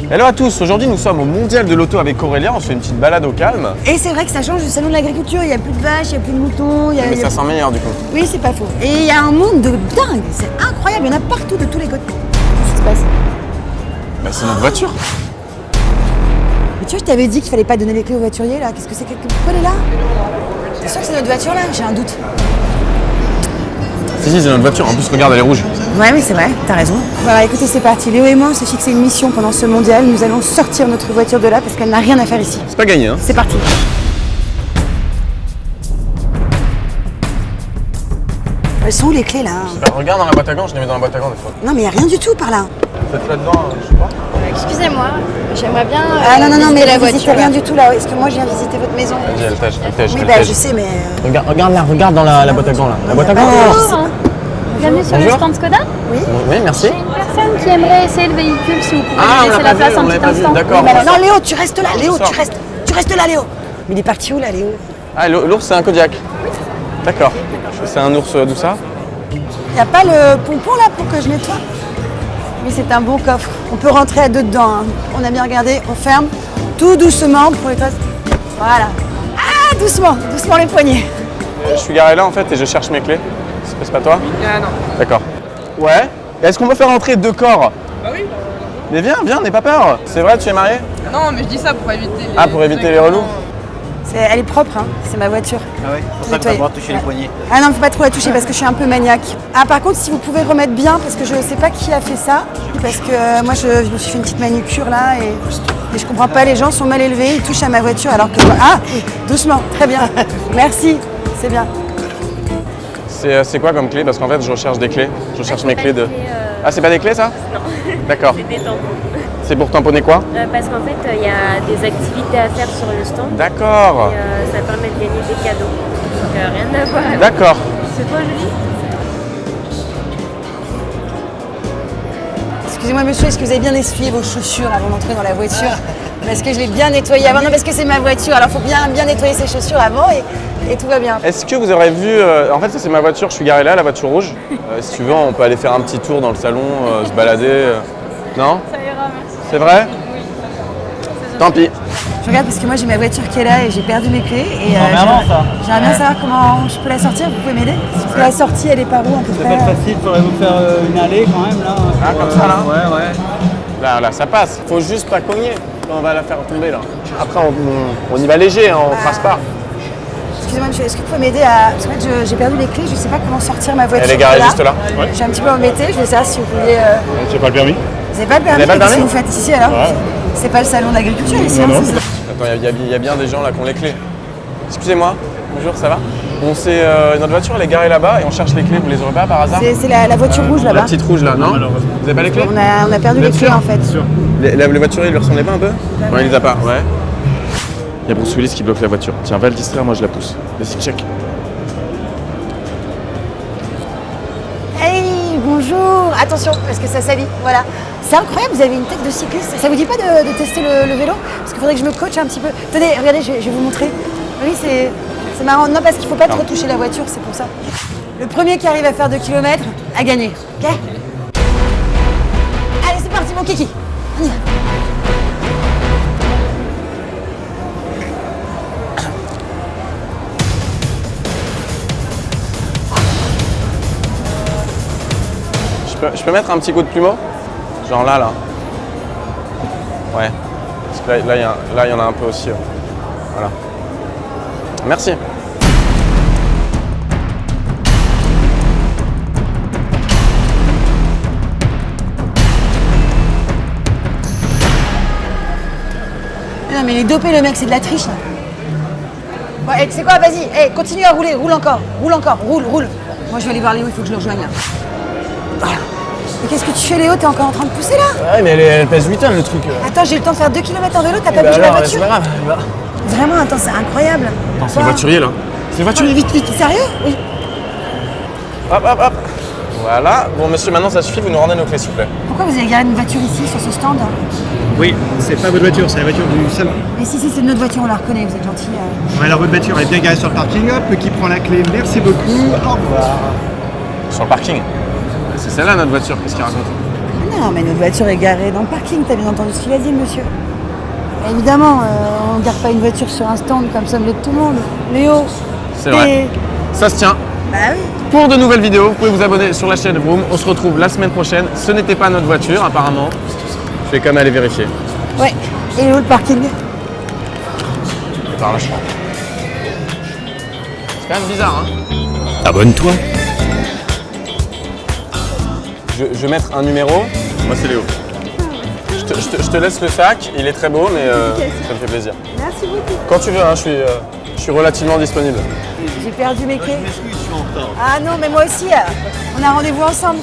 Hello à tous, aujourd'hui nous sommes au Mondial de l'Auto avec Aurélia, on se fait une petite balade au calme. Et c'est vrai que ça change du salon de l'agriculture, il n'y a plus de vaches, il n'y a plus de moutons. Mais ça sent meilleur du coup. Oui, c'est pas faux. Et il y a un monde de dingue, c'est incroyable, il y en a partout de tous les côtés. Qu'est-ce qui se passe? Bah c'est notre voiture. Mais tu vois, je t'avais dit qu'il fallait pas donner les clés au voiturier là, qu'est-ce que c'est que... Pourquoi elle est là? T'es sûr que c'est notre voiture là? J'ai un doute. Si, c'est notre voiture, en plus regarde, elle est rouge. Ouais, oui, c'est vrai, t'as raison. Voilà, écoutez, c'est parti. Léo et moi, on s'est fixé une mission pendant ce mondial. Nous allons sortir notre voiture de là parce qu'elle n'a rien à faire ici. C'est pas gagné, hein. C'est parti. Elles sont où les clés là? Bah, regarde dans la boîte à gants, je les mets dans la boîte à gants des fois. Non, mais il n'y a rien du tout par là. Peut-être là-dedans, je sais pas. Excusez-moi, j'aimerais bien. Ah non, mais la vous visitez voiture. rien du tout là. Est-ce que moi je viens visiter votre maison? Vas-y, elle tèche. Oui, bah je sais, mais. Regarde là, regarde dans la boîte à gants là. La boîte à gants. Bonjour. Bienvenue sur le Bonjour. stand Skoda. Oui, merci. J'ai une personne qui aimerait essayer le véhicule, si vous pouvez Ah, lui on laisser l'a la pas place vu, un on l'avait petit pas vu, instant. d'accord. Oui, bah, non, Léo, tu restes là. Léo, sort. tu restes là, Léo. Mais il est parti où là, Léo? Ah, l'ours c'est un Kodiak. D'accord. C'est un ours d'où ça? Y a pas le pompon là pour que je nettoie? Oui, c'est un bon coffre. On peut rentrer à deux dedans. Hein. On a bien regardé, on ferme tout doucement pour les traces. Voilà. Ah, doucement les poignets. Je suis garé là en fait et je cherche mes clés. C'est pas toi? Non. D'accord. Ouais. Est-ce qu'on peut faire entrer deux corps? Bah oui. Mais viens, n'aie pas peur. C'est vrai, tu es marié? Non, mais je dis ça pour éviter les... Ah, pour éviter les relous? Elle est propre, hein. C'est ma voiture. Ah ouais, c'est pour ça que t'as le droit de toucher les poignets. Ah non, faut pas trop la toucher parce que je suis un peu maniaque. Ah par contre, si vous pouvez remettre bien, parce que je sais pas qui a fait ça, parce que moi je me suis fait une petite manucure là et je comprends pas, les gens sont mal élevés, ils touchent à ma voiture alors que... Ah, doucement, très bien. Merci, c'est bien. C'est quoi comme clé? Parce qu'en fait, je recherche des clés. Je recherche mes clés de... Ah, c'est pas des clés ça? Non. D'accord. C'est des tampons. C'est pour tamponner quoi? Parce qu'en fait, il y a des activités à faire sur le stand. D'accord. Et ça permet de gagner des cadeaux. Donc rien à voir avec... D'accord. C'est toi, Julie? Excusez-moi monsieur, est-ce que vous avez bien essuyé vos chaussures avant d'entrer dans la voiture? Parce que je l'ai bien nettoyée avant. Non, parce que c'est ma voiture, alors il faut bien nettoyer ses chaussures avant et tout va bien. Est-ce que vous aurez vu... En fait, ça c'est ma voiture, je suis garé là, la voiture rouge. Si tu veux, on peut aller faire un petit tour dans le salon, se balader. Non? Ça ira, merci. C'est vrai? Oui. Tant pis. Je regarde parce que moi j'ai ma voiture qui est là et j'ai perdu mes clés. Et j'aimerais bien savoir comment je peux la sortir, vous pouvez m'aider? Parce que la sortie elle est par où à peu Ça près? peut être facile, faudrait vous faire une allée quand même là. Ah, comme ça, là? Ouais. Là, ça passe. Faut juste pas cogner. On va la faire tomber là. Après, on y va léger, hein, on trace pas. Excusez-moi monsieur, est-ce que vous pouvez m'aider à... Parce qu'en fait j'ai perdu les clés, je sais pas comment sortir ma voiture. Elle est garée de juste là. Je suis un petit peu embêtée, je voulais savoir si vous pouviez... J'ai pas le permis. Vous n'avez pas le permis? Vous avez pas le Qu'est-ce que permis? vous faites ici alors? Ouais. C'est pas le salon d'agriculture ici, hein, Non. c'est ça? Attends, il y a bien des gens là qui ont les clés. Excusez-moi, bonjour, ça va? Notre voiture elle est garée là-bas et on cherche les clés, vous les aurez pas par hasard? C'est la voiture rouge La là-bas. petite rouge là, non? malheureusement. Vous avez pas les clés? On a perdu Vous les êtes clés sûr? en fait. Sûr. Le voiturier, il lui ressemblait pas un peu? Ouais, il les a pas, ouais. Il y a Bruce Willis qui bloque la voiture. Tiens, va le distraire, moi je la pousse. Vas-y, check. Hey, bonjour. Attention, parce que ça salit, voilà. C'est incroyable, vous avez une tête de cycliste. Ça vous dit pas de tester le vélo? Parce qu'il faudrait que je me coache un petit peu. Tenez, regardez, je vais vous montrer. Oui, c'est marrant. Non, parce qu'il faut pas trop toucher la voiture, c'est pour ça. Le premier qui arrive à faire 2 km a gagné, ok? Allez, c'est parti, mon kiki. On y va. Je peux mettre un petit coup de plumeau? Genre là. Ouais. Parce que là, il y en a un peu aussi. Voilà. Merci. Non, mais il est dopé, le mec, c'est de la triche, là. Bon, tu sais quoi, vas-y, continue à rouler, roule encore, roule. Moi, je vais aller voir Léo, il faut que je le rejoigne, là. Voilà. Mais qu'est-ce que tu fais, Léo? T'es encore en train de pousser, là? Ouais, mais elle pèse 8 tonnes le truc. Attends, j'ai eu le temps de faire 2 km en vélo, t'as pas bougé la voiture? grave. Vraiment, attends, c'est incroyable. Attends, c'est le voiturier là. C'est le voiturier, vite. Sérieux? Oui. Hop. Voilà. Bon, monsieur, maintenant ça suffit, vous nous rendez nos clés, s'il vous plaît. Pourquoi vous avez garé une voiture ici, sur ce stand? Oui, c'est pas votre voiture, c'est la voiture du salon. Mais si, c'est notre voiture, on la reconnaît, vous êtes gentil. Ouais, alors votre voiture est bien garée sur le parking, hop, qui prend la clé, merci beaucoup, au revoir. Sur le parking. C'est celle-là notre voiture, qu'est-ce qu'il raconte? Non, mais notre voiture est garée dans le parking, t'as bien entendu ce qu'il a dit, le monsieur. Évidemment, on ne garde pas une voiture sur un stand comme ça, de tout le monde. Léo, C'est vrai. Ça se tient. Bah oui. Pour de nouvelles vidéos, vous pouvez vous abonner sur la chaîne Vroom. On se retrouve la semaine prochaine. Ce n'était pas notre voiture, apparemment. Je vais quand même aller vérifier. Ouais. Et où le parking? Par là, je crois. C'est quand même bizarre, hein. Abonne-toi. Je vais mettre un numéro. Moi, c'est Léo. Je te laisse le sac. Il est très beau, mais ça me fait plaisir. Merci beaucoup. Quand tu veux, hein, je suis relativement disponible. J'ai perdu mes clés. Ah non, mais moi aussi. On a rendez-vous ensemble.